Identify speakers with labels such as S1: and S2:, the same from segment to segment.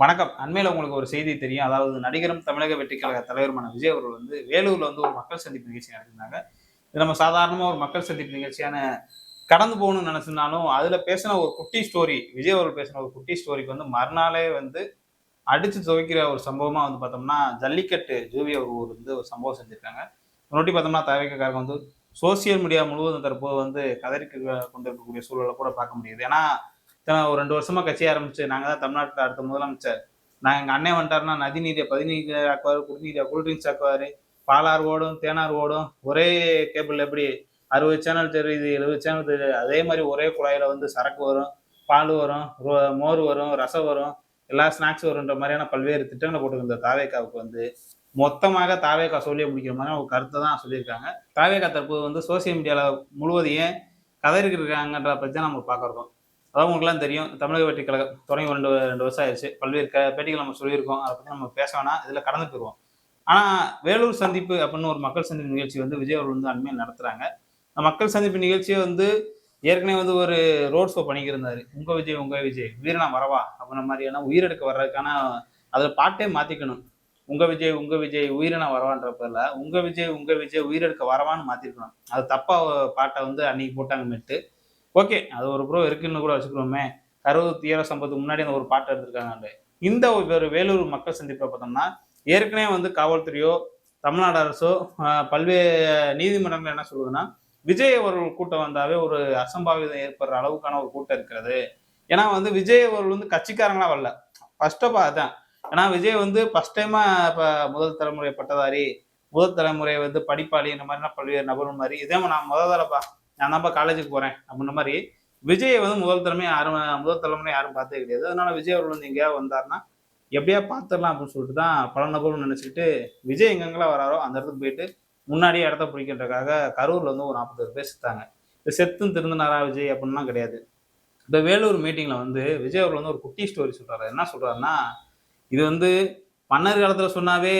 S1: வணக்கம். அண்மையில உங்களுக்கு ஒரு செய்தி தெரியும். அதாவது நடிகரும் தமிழக வெற்றிக் கழக தலைவருமான விஜய் அவர்கள் வேலூர்ல ஒரு மக்கள் சந்திப்பு நிகழ்ச்சி நடத்தியிருந்தாங்க. இது நம்ம சாதாரணமா ஒரு மக்கள் சந்திப்பு நிகழ்ச்சியான கடந்து போகணும்னு நெனச்சிருந்தாலும், அதுல பேசின ஒரு குட்டி ஸ்டோரி, விஜய் அவர்கள் பேசின ஒரு குட்டி ஸ்டோரிக்கு மறுநாளே அடிச்சு துவைக்கிற ஒரு சம்பவமா பார்த்தோம்னா, ஜல்லிக்கட்டு ஜூவி அவர் ஒரு சம்பவம் செஞ்சிருக்காங்க. முன்னாடி பார்த்தோம்னா, தவிர்க்கக்காரங்க சோசியல் மீடியா முழுவதும் தற்போது கதறி கொண்டிருக்கக்கூடிய சூழல கூட பார்க்க முடியுது. ஏன்னா, ஒரு 2 வருஷமா கட்சி ஆரம்பிச்சு, நாங்க தான் தமிழ்நாட்டுல அடுத்த முதலமைச்சர். எங்க அண்ணன் வந்துட்டாருன்னா, நதிநீரை பதிநீர் ஆக்குவாரு, குடிநீரை கூல் ட்ரிங்க்ஸ் ஆக்குவாரு. பாலாறு ஓடும், தேனாறு ஓடும். ஒரே கேபிள்ல எப்படி 60 சேனல் தெரியுது, 70 சேனல் தெரியுது. அதே மாரி ஒரே குழாயில சரக்கு வரும், பால் வரும், மோர் வரும், ரசம் வரும், எல்லா ஸ்நாக்ஸ் வரும்ன்ற மாரியான பல்வேறு திட்டங்கள போட்டிருந்த தாவேகாவுக்கு மொத்தமாக தாவேகா சொல்லியே முடிக்கிற மாரி ஒரு கருத்த தான் சொல்லியிருக்காங்க. தாவேகா தற்போது சோசியல் மீடியால முழுவதையும் கதறிக்கிட்டு இருக்காங்கன்ற பத்தி தான் நம்ம பார்க்குறோம். அதாவது உங்களுக்குலாம் தெரியும், தமிழக வெற்றிக் கழகம் தொடங்கி 2 வருஷம் ஆயிருச்சு. பல்வேறு பேட்டிகள் நம்ம சொல்லியிருக்கோம். அத பத்தி நம்ம பேச வேணாம். இதுல கடந்து போயிருவோம். ஆனா, வேலூர் சந்திப்பு அப்படின்னு ஒரு மக்கள் சந்திப்பு நிகழ்ச்சி விஜய் அவர்கள் அண்மையில் நடத்துறாங்க. அந்த மக்கள் சந்திப்பு நிகழ்ச்சியே ஏற்கனவே ஒரு ரோட் ஷோ பண்ணிக்கிருந்தாரு. "உங்க விஜய், உங்க விஜய், வீரனா வரவா" அப்படின்ற மாரியான உயிரெடுக்க வர்றதுக்கான அதுல பாட்டே மாத்திக்கணும். "உங்க விஜய், உங்க விஜய், உயிரென வரவான்ற பேர்ல, "உங்க விஜய், உங்க விஜய், உயிரெடுக்க வரவான்னு" மாத்திருக்கணும். அது தப்பா பாட்ட அன்னைக்கு போட்டாங்க மெட்டு. ஓகே. அது ஒரு புறம் இருக்குன்னு கூட வச்சுக்கிறோமே. கரூர் தீவிர சம்பவத்துக்கு முன்னாடி அந்த ஒரு பாட்டு எடுத்திருக்காங்க. இந்த ஒரு வேலூர் மக்கள் சந்திப்புல பார்த்தோம்னா, ஏற்கனவே காவல்துறையோ, தமிழ்நாடு அரசோ, பல்வேறு நீதிமன்றங்கள் என்ன சொல்லுதுன்னா, விஜய் அவர்கள் கூட்டம் வந்தாவே ஒரு அசம்பாவிதம் ஏற்படுற அளவுக்கான ஒரு கூட்டம் இருக்கிறது. ஏன்னா விஜய் அவர்கள் கட்சிக்காரங்களா வரல. ஃபர்ஸ்ட் ஆஃப் அதான். ஏன்னா விஜய் ஃபர்ஸ்ட் டைமா இப்ப முதல் தலைமுறை பட்டதாரி, முதல் தலைமுறை படிப்பாளி இந்த மாதிரிலாம் பல்வேறு நபர்கள் மாரி, இதே நான் முதல் தடவைப்பா, நான் தான்ப்பா காலேஜுக்கு போறேன் அப்படின்ற மாதிரி விஜயை முதல் தலைமுறை யாரும் பார்த்ததே கிடையாது. அதனால விஜய் அவர்கள் எங்கேயாவது வந்தாருன்னா எப்படியா பார்த்துடலாம் அப்படின்னு சொல்லிட்டு தான் பல நபர்கள் நினைச்சுக்கிட்டு விஜய் எங்கெங்கெல்லாம் வராரோ அந்த இடத்துக்கு போயிட்டு முன்னாடியே இடத்த பிடிக்கின்றக்காக கரூர்ல ஒரு 40 பேர் செத்தாங்க. இந்த செத்தும் திருந்தினாரா விஜய் அப்படின்லாம் கிடையாது. இந்த வேலூர் மீட்டிங்ல விஜய் அவர்கள் ஒரு குட்டி ஸ்டோரி சொல்றாரு. என்ன சொல்றாருன்னா, இது மன்னர் காலத்துல சொன்னாவே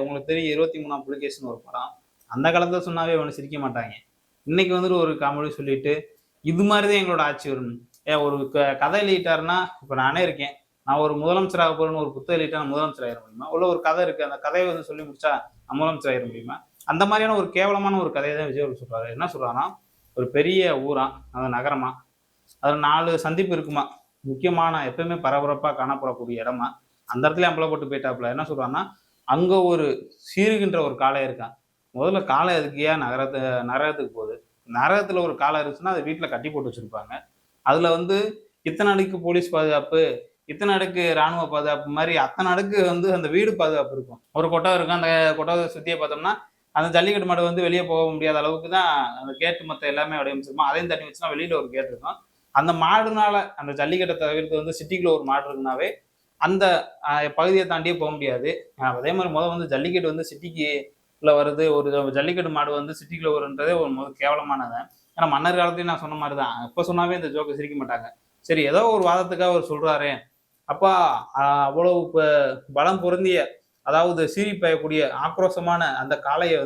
S1: உங்களுக்கு தெரியும் 23ஆம் புலிகேசின்னு ஒரு படம். அந்த காலத்துல சொன்னாவே ஒண்ணு சிரிக்க மாட்டாங்க. இன்னைக்கு ஒரு காமெடி சொல்லிட்டு, இது மாதிரிதான் எங்களோட ஆட்சி வரணும். ஒரு கதை எழுதிட்டாருன்னா, இப்ப நானே இருக்கேன். நான் ஒரு முதலமைச்சராக போறேன்னு ஒரு புத்தகம் எழுதிட்டா நான் முதலமைச்சர் ஆயிட முடியுமா? உள்ள ஒரு கதை இருக்கு. அந்த கதையை சொல்லி முடிச்சா நான் முதலமைச்சர் ஆயிட முடியுமா? அந்த மாதிரியான ஒரு கேவலமான ஒரு கதையை தான் விஜய் அவர்கள் சொல்றாரு. என்ன சொல்றாருன்னா, ஒரு பெரிய ஊராம், அது நகரமா. அதுல 4 சந்திப்பு இருக்குமா. முக்கியமான எப்பயுமே பரபரப்பா காணப்படக்கூடிய இடமா. அந்த இடத்துல அம்பலப்பட்டு போயிட்டாப்புல. என்ன சொல்றாருன்னா, அங்க ஒரு சீறுகின்ற ஒரு காளை இருக்கான். முதல்ல காளை எதுக்குய்யா நரகத்துக்கு போகுது? நரகத்துல ஒரு காளை இருந்துச்சுன்னா, அத வீட்ல கட்டி போட்டு வச்சிருப்பாங்க. அதுல இத்தனை அடுக்கு போலீஸ் பாதுகாப்பு, இத்தனை அடுக்கு ராணுவ பாதுகாப்பு மாரி அத்தனை அடுக்கு அந்த வீடு பாதுகாப்பு இருக்கும். ஒரு கொட்டகை இருக்கும். அந்த கொட்டகத்தை சுத்தியே பார்த்தோம்னா, அந்த ஜல்லிக்கட்டு மாடு வெளிய போக முடியாத அளவுக்கு தான் அந்த கேட் மத்த எல்லாமே வடிவமைச்சிருக்கும். அதையும் தண்ணி வச்சுன்னா வெளியில ஒரு கேட் இருக்கும். அந்த மாடுனால அந்த ஜல்லிக்கட்ட தவிர்த்து சிட்டிக்குள்ள ஒரு மாடு இருக்குனாவே, அந்த பகுதிய தாண்டியே போ முடியாது. அதே மாரி ஜல்லிக்கட்டு சிட்டிக்கு உள்ள வருது. ஒரு ஜல்லிக்கட்டு மாடு சிட்டிக்குள்ள வருன்றதே ஒரு கேவலமானது. ஏன்னா மன்னர் காலத்தையும் நான் சொன்ன மாரி தான். இப்ப சொன்னாவே இந்த ஜோக்க சிரிக்க மாட்டாங்க. சரி ஏதோ ஒரு வாதத்துக்காக அவர் சொல்றாரே. அப்பா அவ்வளவு பலம் பொருந்திய, அதாவது சீறி பாயக்கூடிய ஆக்ரோஷமான அந்த காளைய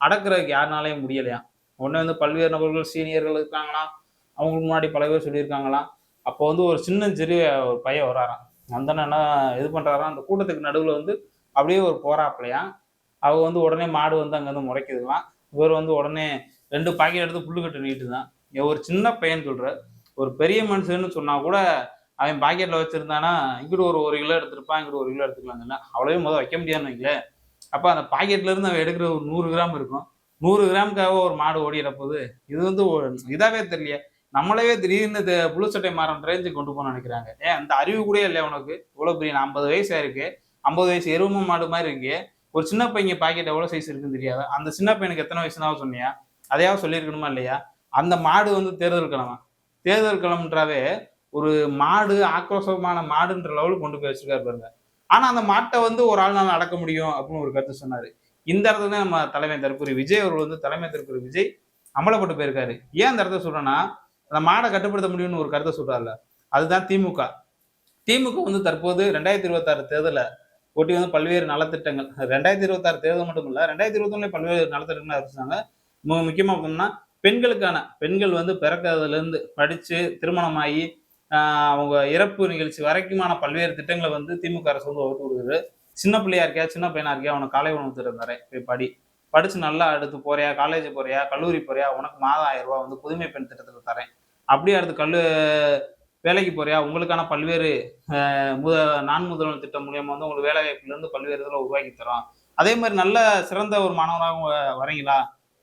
S1: அடக்குறதுக்கு யாருனாலயும் முடியலையாம். உடனே பல்வேறு நபர்கள் சீனியர்கள் இருக்காங்களாம். அவங்களுக்கு முன்னாடி பல பேர் சொல்லியிருக்காங்களாம். அப்போ ஒரு சிறு ஒரு பையன் வராராம். அந்த அண்ணன் என்ன இது பண்றாராம், அந்த கூட்டத்துக்கு நடுவுல அப்படியே ஒரு போறாப்லையாம். அவ உடனே மாடு அங்கேருந்து முறைக்குதுலாம். இவர் உடனே 2 பாக்கெட் எடுத்து புல்லுக்கட்டு நீட்டுதான். ஒரு சின்ன பையன் சொல்றார். ஒரு பெரிய மனுஷன்னு சொன்னா கூட அவன் பாக்கெட்ல வச்சிருந்தானா, இங்கிட்டு ஒரு 1 கிலோ எடுத்திருப்பான், இங்கிட்டு 1 கிலோ எடுத்துக்கலாம் சொன்னா. அவ்வளவையும் வைக்க முடியாதுன்னு வைங்களேன். அப்ப அந்த பாக்கெட்ல இருந்து அவன் எடுக்கிற ஒரு 100 கிராம் இருக்கும். 100 கிராமுக்காக ஒரு மாடு ஓடிற போது, இது இதாவே தெரியலையே. நம்மளவே திடீர்னு புழு சட்டை மாறன் ரேஞ்சுக்கு கொண்டு போகணும்னு நினைக்கிறாங்க. ஏன் அந்த அறிவு கூட இல்லையா உனக்கு? இவ்வளவு பெரிய 50 வயசு ஆயிருக்கு. 50 வயசு எரும மாடு மாதிரி இருக்கு. ஒரு சின்ன பையன் பாக்கெட் எவ்வளவு சைஸ் இருக்குன்னு தெரியாதா? அந்த சின்ன பையனுக்கு எத்தனை வயசுனாவது சொன்னியா? அதையாவது சொல்லியிருக்கணுமா இல்லையா? அந்த மாடு தேர்தல் களமா. தேர்தல் களம்ன்றாவே ஒரு மாடு ஆக்ரோஷமான மாடுன்ற லெவலுக்கு கொண்டு போய் வச்சிருக்காரு பாருங்க. ஆனா அந்த மாட்டை ஒரு ஆள்னால அடக்க முடியும் அப்படின்னு ஒரு கருத்து சொன்னாரு. இந்த இடத்துல தான் நம்ம தலைமை தற்கூரி விஜய் அவர்கள் தலைமை தற்கூரி விஜய் அமலப்பட்டு போயிருக்காரு. ஏன் அந்த இடத்த சொல்றேன்னா, அந்த மாடை கட்டுப்படுத்த முடியும்னு ஒரு கருத்தை சொல்றாருல்ல, அதுதான் திமுக. திமுக தற்போது 2026 தேர்தல ஒட்டி பல்வேறு நலத்திட்டங்கள் 2026 தேர்தல் மட்டும் இல்ல 2021 பல்வேறு நலத்திட்டங்கள் அறிவிச்சாங்க. முக்கியமா பார்த்தோம்னா பெண்களுக்கான பெண்கள் பிறக்கிறதுல இருந்து படிச்சு திருமணமாகி அவங்க இறப்பு நிகழ்ச்சி வரைக்குமான பல்வேறு திட்டங்களை வந்து திமுக அரசு வந்து வகுத்து கொடுக்குது. சின்ன பிள்ளையா இருக்கியா, சின்ன பையனா இருக்கியா, உனக்கு காலை உணவு திட்டம் தரேன். போய் படி. படிச்சு நல்லா அடுத்து போறியா, காலேஜ் போறியா, கல்லூரி போறியா, உனக்கு மாதம் 1000 வந்து புதுமை பெண் திட்டத்துல தரேன். அப்படியே அடுத்து வேலைக்கு போறியா, உங்களுக்கான பல்வேறு மு நான் முதல்வன் திட்டம் மூலியமா வந்து உங்களுக்கு வேலை வாய்ப்புல இருந்து பல்வேறு இதில உருவாக்கி தரோம். அதே மாரி நல்ல சிறந்த ஒரு மாணவராக வரீங்களா,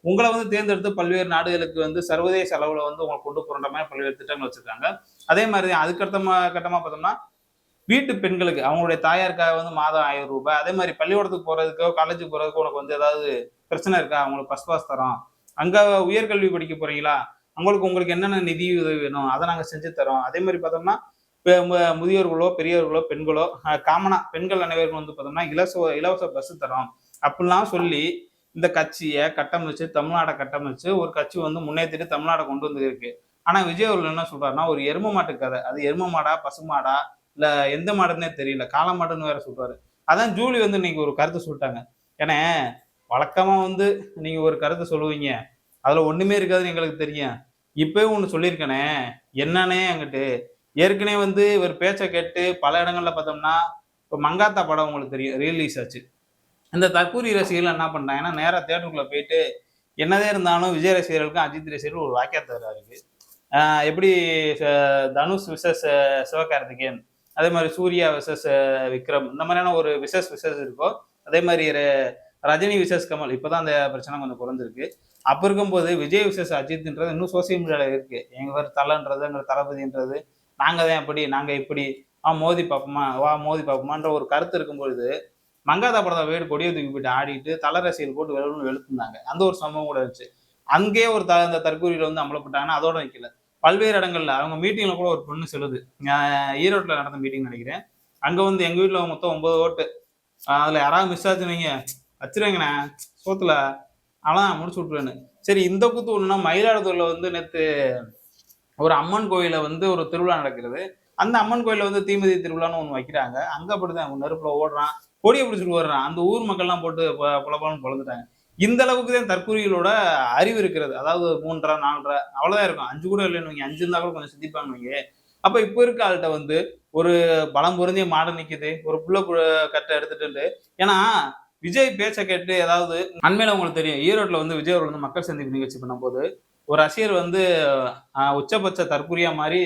S1: உங்கள வந்து தேர்ந்தெடுத்து பல்வேறு நாடுகளுக்கு வந்து சர்வதேச அளவுல வந்து உங்கள கொண்டு போறன்ற மாரி பல்வேறு திட்டங்கள் வச்சிருக்காங்க. அதே மாரி அதுக்கு கட்டமா பார்த்தோம்னா, வீட்டு பெண்களுக்கு அவங்களுடைய தாயாருக்காக வந்து மாதம் ரூ. 1000. அதே மாரி பள்ளிக்கூடத்துக்கு போறதுக்கோ, காலேஜுக்கு போறதுக்கோ உனக்கு வந்து ஏதாவது பிரச்சனை இருக்கா? உங்களுக்கு பஸ் பாஸ் தரோம். அங்க உயர்கல்வி படிக்க போறீங்களா? உங்களுக்கு என்னென்ன நிதி உதவி வேணும்? அத நாங்க செஞ்சு தரோம். அதே மாரி பார்த்தோம்னா, இப்ப முதியோர்களோ, பெரியவர்களோ, பெண்களோ காமனா பெண்கள் அனைவருக்கும் வந்து பார்த்தோம்னா, இலவச பஸ் தரோம். அப்டிலாம் சொல்லி இந்த கட்சிய கட்டமைச்சு, தமிழ்நாட கட்டமைச்சு ஒரு கட்சி வந்து முன்னேத்திட்டு தமிழ்நாட கொண்டு வந்து இருக்கு. ஆனா விஜய் அவர்கள் என்ன சொல்றாருன்னா, ஒரு எரும மாட்டு கதை. அது எரும மாடா, பசு மாடா, இல்ல எந்த மாடுன்னே தெரியல. காளை மாடுன்னு வேற சொல்றாரு. அதான் ஜூலி வந்து இன்னைக்கு ஒரு கருத்து சொல்லிட்டாங்க. ஏன்னா, வழக்கமா வந்து நீங்க ஒரு கருத்து சொல்லுவீங்க. அதுல ஒண்ணுமே இருக்காதுன்னு எங்களுக்கு தெரியும். இப்பவே ஒண்ணு சொல்லியிருக்கேனே, என்னன்னே அங்கிட்டு. ஏற்கனவே வந்து இவர் பேச்ச கேட்டு பல இடங்கள்ல பார்த்தோம்னா, இப்ப மங்காத்தா படம் உங்களுக்கு தெரியும். ரிலீஸ் ஆச்சு. இந்த தற்கூரி ரசிகர்கள் என்ன பண்றாங்கன்னா, நேரா தியேட்டருக்குள்ள போயிட்டு, என்னதான் இருந்தாலும் விஜய் ரசிகர்களுக்கும், அஜித் ரசிகர்களுக்கும் ஒரு வாக்கியார்த்தம் இருக்கு. எப்படி ச தனுஷ் விசஸ் சிவகார்த்திகேயன், அதே மாரி சூர்யா விசஸ் விக்ரம், இந்த மாதிரியான ஒரு விசஸ் இருக்கோ, அதே மாரி ரஜினி விசஸ் கமல். இப்பதான் அந்த பிரச்சனை கொஞ்சம் குறைஞ்சிருக்கு. அப்ப இருக்கும்போது விஜய் விசஸ் அஜித்ன்றது இன்னும் சோசியல் மீடியால இருக்கு. எங்க பேர் தலன்றது, எங்க தளபதின்றது, நாங்க தான் அப்படி, நாங்க இப்படி, மோதி பார்ப்போமா, வா மோதி பார்ப்போமான்ற ஒரு கருத்து இருக்கும்பொழுது, மங்காதா படத்தை வீடு கொடியை தூக்கி போயிட்டு ஆடிட்டு, தல ரசிகர்கள் போட்டு வெளுத்துருந்தாங்க. அந்த ஒரு சம்பவம் கூட இருந்துச்சு. அங்கேயே ஒரு இந்த தற்கூரியில வந்து அமலப்பட்டாங்கன்னா, அதோட நிக்கல. பல்வேறு இடங்கள்ல அவங்க மீட்டிங்ல கூட ஒரு பொண்ணு சொல்லுது. ஈரோட்ல நடந்த மீட்டிங் நினைக்கிறேன். அங்க வந்து எங்க வீட்டுல மொத்தம் 9 ஓட்டு. அதுல யாராவது மிஸ் ஆச்சுன்னு வைங்க, வச்சிருவேங்கண்ணே சோத்துல. அதான் முடிச்சு விட்டுருவேன்னு. சரி, இந்த கூத்து ஒண்ணுன்னா, மயிலாடுதுறையில வந்து நேத்து ஒரு அம்மன் கோயில வந்து ஒரு திருவிழா நடக்கிறது. அந்த அம்மன் கோயில்ல வந்து தீமிதி திருவிழான்னு ஒண்ணு வைக்கிறாங்க. அங்க அப்படிதான் நெருப்புல ஓடுறான். கொடிய பிடிச்சிட்டு ஓடுறான். அந்த ஊர் மக்கள்லாம் போட்டு பொலபொலன்னு பொளந்துட்டாங்க. இந்த அளவுக்கு தான் தற்கூரிகளோட அறிவு இருக்கிறது. அதாவது 3 1/2, 4 1/2 அவ்வளவுதான் இருக்கும். 5 கூட இல்லைன்னு வைங்க. 5 இருந்தா கூட கொஞ்சம் சிந்திப்பாங்கன்னு வைங்க. அப்ப இப்ப இருக்க ஆள்கிட்ட வந்து ஒரு பலம் பொருந்திய மாடு நிக்குது. ஒரு புள்ள கட்ட எடுத்துட்டு. ஏன்னா விஜய் பேச்ச கேட்டு ஏதாவது அண்மையில உங்களுக்கு தெரியும். ஈரோட்ல வந்து விஜய் அவர்கள் வந்து மக்கள் சந்திப்பு நிகழ்ச்சி பண்ணும்போது, ஒரு ரசிகர் வந்து உச்சபட்ச தற்குறியா மாறி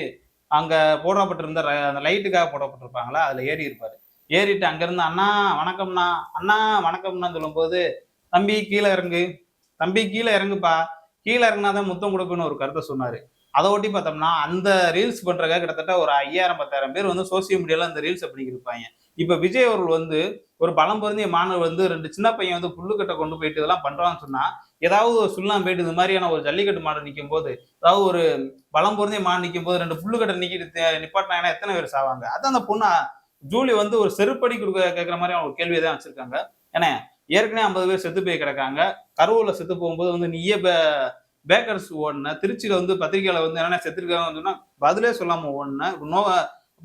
S1: அங்க போடப்பட்டிருந்த அந்த லைட்டுக்காக போடப்பட்டிருப்பாங்களா, அதுல ஏறி இருப்பாரு. ஏறிட்டு அங்கிருந்து அண்ணா வணக்கம்ண்ணா, அண்ணா வணக்கம்ண்ணான்னு சொல்லும்போது, தம்பி கீழ இறங்கு, தம்பி கீழ இறங்குப்பா, கீழ இறங்குனா தான் முத்தம் கொடுப்பேன்னு ஒரு கருத்த சொன்னாரு. அத ஒட்டி பார்த்தோம்னா, அந்த ரீல்ஸ் பண்றதுக்காக கிட்டத்தட்ட ஒரு 5000 10,000 பேர் வந்து சோசியல் மீடியால அந்த ரீல்ஸ பண்ணிக்கிட்டு இருப்பாய்ங்க. இப்ப விஜய் அவர்கள் வந்து ஒரு பலம் பொருந்திய மாணவர் வந்து 2 சின்ன பையன் வந்து புல்லுக்கட்ட கொண்டு போயிட்டு இதெல்லாம் பண்றான்னு சொன்னா, ஏதாவது ஒரு சுண்ணாம்பு போயிட்டு இது மாதிரியான ஒரு ஜல்லிக்கட்டு மாடு நிக்கும்போது, அதாவது ஒரு பலம் பொருந்திய மாடு நிக்கும்போது 2 புல்லுக்கட்ட நிப்பாட்டினாங்கன்னா எத்தன பேர் சாவாங்க? அதான் அந்த பொண்ணு ஜூலி வந்து ஒரு செருப்படி கேட்கிற மாதிரி ஒரு கேள்வியை தான் வச்சிருக்காங்க. ஏன்னா ஏற்கனவே 50 பேர் செத்து போய் கிடக்காங்க. கரூர்ல செத்து போகும்போது வந்து நீயே பேக்கர்ஸ் ஓடுன, திருச்சியில வந்து பத்திரிகையில வந்து என்னென்ன செத்துருக்காங்கன்னு சொன்னா பதிலே சொல்லாம ஓடுன, நோவா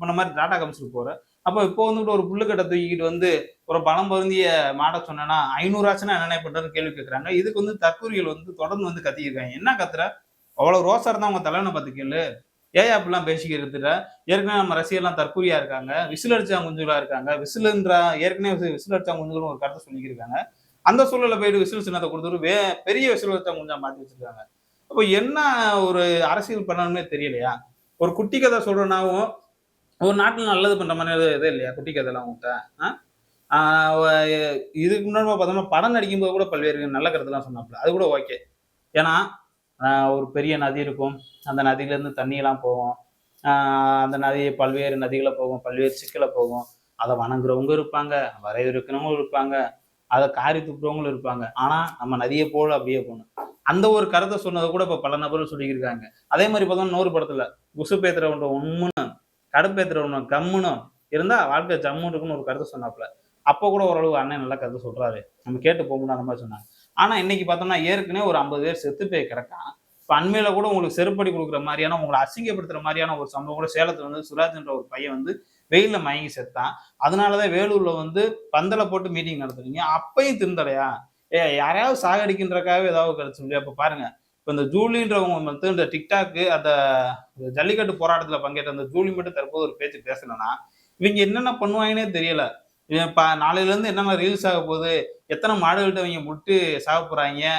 S1: பண்ண மாதிரி டாடா காமிச்சிட்டு போற. அப்போ இப்போ வந்துட்டு ஒரு புல்லுக்கட்டை தூக்கிட்டு வந்து ஒரு பலம் பொருந்திய மாட சொன்னா 500 ஆச்சுன்னா என்ன பண்றதுன்னு கேள்வி கேட்கறாங்க. இதுக்கு வந்து தற்கூரிகள் வந்து தொடர்ந்து வந்து கத்திருக்காங்க. என்ன கத்துற? அவ்வளவு ரோசா இருந்தா உங்க தலைவனை பார்த்து கேளு. ஏன் அப்படிலாம் பேசிக்கிறதுல? ஏற்கனவே நம்ம ரசிகர்லாம் தற்கூரியா இருக்காங்க. விசில் அடிச்சா குஞ்சுகளா இருக்காங்க. ஏற்கனவே விசில் அடிச்சா குஞ்சுகளும் ஒரு கருத்தை சொல்லிக்கிருக்காங்க. அந்த சூழல்ல போயிட்டு விசில் சின்னத்தை கொடுத்துட்டு பெரிய விசில் அடிச்சா குஞ்சா மாத்தி வச்சிருக்காங்க. அப்போ என்ன ஒரு அரசியல் பண்ணணும்னே தெரியலையா? ஒரு குட்டி கதை சொல்றனாவும் ஒரு நாட்டுல நல்லது பண்ற மாதிரி இதே இல்லையா குட்டி கதைலாம் உங்ககிட்ட? ஆ இதுக்கு முன்னாடி பார்த்தோம்னா படம் நடிக்கும்போது கூட பல்வேறு நல்ல கருத்துலாம் சொன்னாப்புல. அது கூட ஓகே. ஏன்னா ஒரு பெரிய நதி இருக்கும். அந்த நதியிலேருந்து தண்ணியெல்லாம் போகும். அந்த நதி பல்வேறு நதிகள போகும். பல்வேறு சிக்கல போகும். அத வணங்குறவங்க இருப்பாங்க. வரவேற்கிறவங்களும் இருப்பாங்க. அத காரி துப்புறவங்களும் இருப்பாங்க. ஆனா நம்ம நதிய போல அப்படியே போணும். அந்த ஒரு கருத்த சொன்னத கூட இப்ப பல நபர்கள் சொல்லியிருக்காங்க. அதே மாரி பார்த்தோம்னா இன்னொரு படத்துல உசுப்பேத்துறவன்ட உம்முன்னும், கடுப்பேத்துறவன கம்முன்னும் இருந்தா வாழ்க்கை ஜம்முன்னு இருக்குன்னு ஒரு கருத்து சொன்னாப்புல. அப்ப கூட ஓரளவு அண்ணன் நல்ல கருத்து சொல்றாரு. நம்ம கேட்டு போகணும்னு அந்த மாரி சொன்னாங்க. ஆனா இன்னைக்கு பார்த்தோம்னா ஏற்கனவே ஒரு 50 பேர் செத்து போய் கிடக்கான். இப்ப அண்மையில கூட உங்களுக்கு செருப்படி குடுக்குற மாரியான, உங்கள அசிங்கப்படுத்துற மாரியான ஒரு சம்பவம் கூட சேலத்துல வந்து சுராஜ்ன்ற ஒரு பையன் வந்து வெயில்ல மயங்கி செத்தான். அதனாலதான் வேலூர்ல வந்து பந்தல போட்டு மீட்டிங் நடத்துறீங்க. அப்பயும் திருந்தலையா? யாரையாவது சாகடிக்கின்றக்காகவே ஏதாவது கருத்து சொல்லியா? அப்ப பாருங்க. இப்ப இந்த ஜூலின்றவங்க வந்து இந்த டிக்டாக் அந்த ஜல்லிக்கட்டு போராட்டத்துல பங்கேற்ற அந்த ஜூலி மட்டும் தற்போது ஒரு பேச்சு பேசலன்னா இவங்க என்னென்ன பண்ணுவாங்கன்னே தெரியல. நாளையில இருந்து என்னென்ன ரீல்ஸ் ஆக போகுது, எத்தனை மாடுகள்ட்ட இவங்க முட்டு சாக போறாங்க.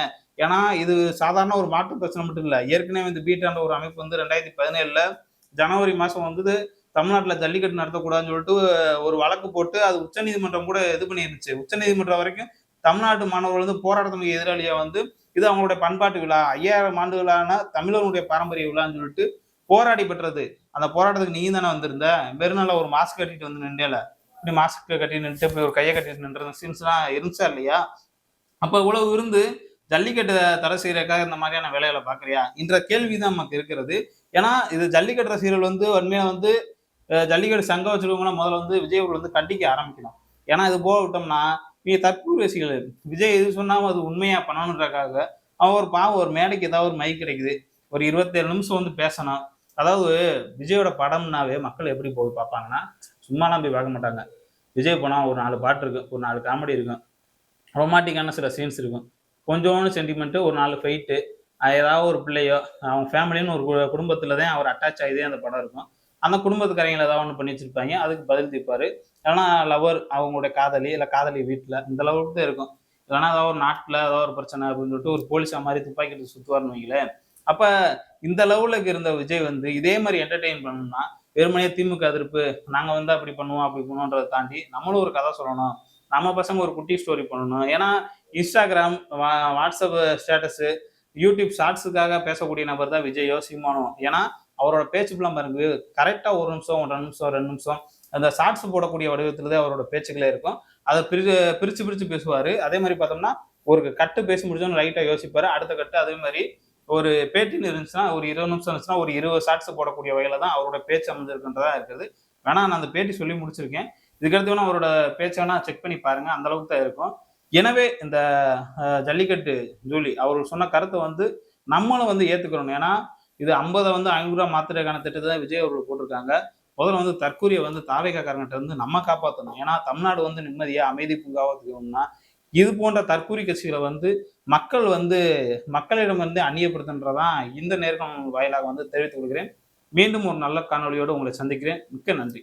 S1: ஏன்னா இது சாதாரண ஒரு மாற்று பிரச்சனை மட்டும் இல்ல. ஏற்கனவே இந்த பீட்டாண்ட ஒரு அமைப்பு வந்து 2017ல ஜனவரி மாசம் வந்து தமிழ்நாட்டுல ஜல்லிக்கட்டு நடத்தக்கூடாதுன்னு சொல்லிட்டு ஒரு வழக்கு போட்டு அது உச்சநீதிமன்றம் கூட இது பண்ணிருந்துச்சு. உச்சநீதிமன்றம் வரைக்கும் தமிழ்நாட்டு மாணவர்கள் வந்து போராட்டத்துக்கு எதிராளியா வந்து இது அவங்களுடைய பண்பாட்டு விழா 5000 ஆண்டுகளான தமிழர்களுடைய பாரம்பரிய விழான்னு சொல்லிட்டு போராடி பெற்றது. அந்த போராட்டத்துக்கு நீ தானே வந்திருந்த. வெறும் நல்ல ஒரு மாஸ்க் கட்டிட்டு வந்து நின்றேல. இப்படி மாஸ்க் கட்டி நின்றுட்டு இப்படி ஒரு கையை கட்டிட்டு நின்ற சீன்ஸ்லாம் இருந்துச்சா இல்லையா? அப்ப இவ்வளவு இருந்து ஜல்லிக்கட்டு தடை செய்யறதுக்காக இந்த மாதிரியான வேலைகளை பாக்குறியா என்ற கேள்விதான் நமக்கு இருக்கிறது. ஏன்னா இது ஜல்லிக்கட்டு ரசிகர்கள் வந்து உண்மையா வந்து ஜல்லிக்கட்டு சங்கம் வச்சிருக்கவங்கள முதல்ல வந்து விஜய் அவர்கள் வந்து கண்டிக்க ஆரம்பிக்கணும். ஏன்னா இது போக விட்டோம்னா நீங்க தற்கூறு ரசிகர்கள் விஜய் எது சொன்னாலும் அது உண்மையா பண்ணணுன்றக்காக அவன் ஒரு பாவம் ஒரு மேடைக்கு ஏதாவது ஒரு மைக் கிடைக்குது ஒரு 27 நிமிஷம் வந்து பேசணும். அதாவது விஜயோட படம்னாவே மக்கள் எப்படி போய் பார்ப்பாங்கன்னா சும்மாலாம் போய் பார்க்க மாட்டாங்க. விஜய் போனா ஒரு 4 பாட்டு இருக்கும், ஒரு 4 காமெடி இருக்கும், ரொமான்டிக்கான சில சீன்ஸ் இருக்கும், கொஞ்சோண்டு சென்டிமெண்ட், ஒரு 4 ஃபைட்டு, ஏதாவது ஒரு பிள்ளையோ அவங்க ஃபேமிலின்னு ஒரு குடும்பத்துல தான் அவர் அட்டாச் ஆகிதே அந்த படம் இருக்கும். அந்த குடும்பத்துக்காரங்களை ஏதாவது ஒன்று பண்ணி வச்சிருப்பாங்க, அதுக்கு பதில் தீர்ப்பாரு. இல்லைன்னா லவர் அவங்களுடைய காதலி இல்லை காதலி வீட்டில் இந்த அளவுக்கு தான் இருக்கும். இல்லைன்னா ஏதாவது ஒரு நாட்டில் ஏதாவது ஒரு பிரச்சனை அப்படின்னு சொல்லிட்டு ஒரு போலீஸா மாதிரி துப்பாக்கி எடுத்து சுற்றுவார்னு வைங்களேன். அப்ப இந்த லெவலுக்கு இருந்த விஜய் வந்து இதே மாதிரி என்டர்டெயின் பண்ணணும்னா வெறுமனே திமுக எதிர்ப்பு நாங்க வந்து அப்படி பண்ணுவோம் அப்படி பண்ணுவோன்றதை தாண்டி நம்மளும் ஒரு கதை சொல்லணும். நம்ம பசங்க ஒரு குட்டி ஸ்டோரி பண்ணணும். ஏன்னா இன்ஸ்டாகிராம், வாட்ஸ்அப் ஸ்டேட்டஸ், யூடியூப் ஷார்ட்ஸுக்காக பேசக்கூடிய நபர் தான் விஜயோ சீமானோ. ஏன்னா அவரோட பேச்சு பிள்ளை பாருங்க கரெக்டா 1 நிமிஷம் 1.5 நிமிஷம் 2 நிமிஷம் அந்த ஷார்ட்ஸ் போடக்கூடிய வடிவத்துல தான் அவரோட பேச்சுக்களே இருக்கும். அதை பிரிச்சு பிரிச்சு பேசுவாரு. அதே மாதிரி பார்த்தோம்னா ஒரு கட்டு பேசி முடிச்சோன்னு ரைட்டா யோசிப்பாரு. அடுத்த கட்டு அதே மாதிரி ஒரு பேட்டின்னு இருந்துச்சுன்னா ஒரு 20 நிமிஷம் இருந்துச்சுன்னா ஒரு 20 ஷார்ட்ஸ் போடக்கூடிய வகையில தான் அவரோட பேச்சு அமைஞ்சிருக்குன்றதா இருக்குது. வேணா நான் அந்த பேட்டி சொல்லி முடிச்சிருக்கேன். இதுக்கடுத்து வேணா அவரோட பேச்சை வேணா செக் பண்ணி பாருங்க. அந்த அளவுக்கு தான் இருக்கும். எனவே இந்த ஜல்லிக்கட்டு ஜூலி அவர் சொன்ன கருத்தை வந்து நம்மளும் வந்து ஏத்துக்கிறோம். ஏன்னா இது 50 வந்து 500 மாத்துறதுக்கான திட்டத்தை தான் விஜய் அவர்கள் போட்டிருக்காங்க. முதல்ல வந்து தற்கூரிய வந்து தாவேக்காரங்கிட்ட இருந்து நம்ம காப்பாற்றணும். ஏன்னா தமிழ்நாடு வந்து நிம்மதியா அமைதி பூங்காவா இருக்கணும்னா இது போன்ற தற்கூரி கட்சிகளை வந்து மக்கள் வந்து மக்களிடம் வந்து அந்நியப்படுத்துன்றதான் இந்த நேர்காணல் வாயிலாக வந்து தெரிவித்துக் கொள்கிறேன். மீண்டும் ஒரு நல்ல காணொலியோடு உங்களை சந்திக்கிறேன். மிக்க நன்றி.